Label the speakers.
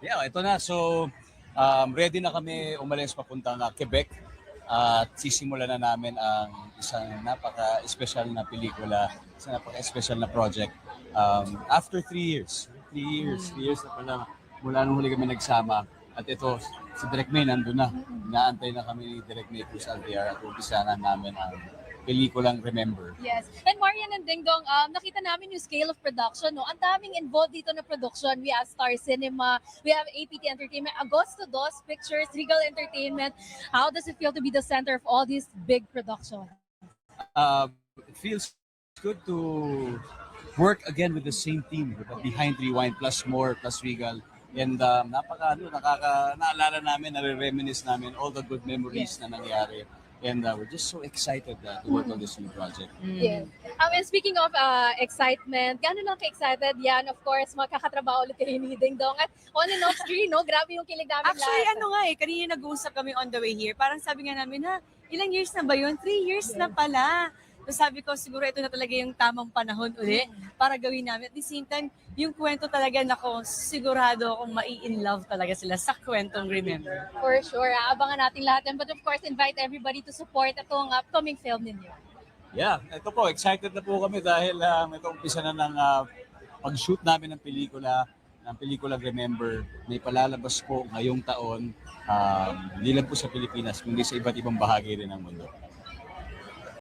Speaker 1: Yeah, ito na. So, ready na kami umalis papuntang Quebec. At sisimulan na namin ang isang napaka-special na pelikula, isang napaka-special na project. After 3 years. 3 years na pala mula nung huli kami nagsama. At ito, si Direk May nandun na. Inaantay na kami ni Direk May Cruz Alvear at umpisa na namin ang pelikulang Remember.
Speaker 2: Yes. And Marian and Dingdong, nakita namin yung scale of production, no? Ang daming involved dito na production. We have Star Cinema, we have APT Entertainment, Agosto Dos Pictures, Regal Entertainment. How does it feel to be the center of all these big productions?
Speaker 1: It feels good to work again with the same team, behind Rewind plus More plus Regal. And naalala namin, nare-reminisce namin all the good memories na nangyari. And we're just so excited to work on this new project.
Speaker 2: Yes. And speaking of excitement, gano'n lang ka-excited yan? Of course, makakatrabaho ulit kayo ni Dingdong. At on and off screen, no? Grabe yung kilig namin
Speaker 3: Actually,
Speaker 2: lahat.
Speaker 3: kanina nag-uusap kami on the way here. Parang sabi nga namin ilang years na ba yun? 3 years na pala. So sabi ko, siguro ito na talaga yung tamang panahon uli para gawin namin. At the same time, yung kwento talaga sigurado akong mai-in love talaga sila sa kwentong Remember.
Speaker 2: For sure. Abangan natin lahat. But of course, invite everybody to support itong upcoming film ninyo.
Speaker 1: Yeah, ito po, excited na po kami dahil ito umpisa na ng pag-shoot namin ng pelikulang Remember. May palalabas po ngayong taon, hindi lang po sa Pilipinas, kundi sa iba't ibang bahagi rin ng mundo.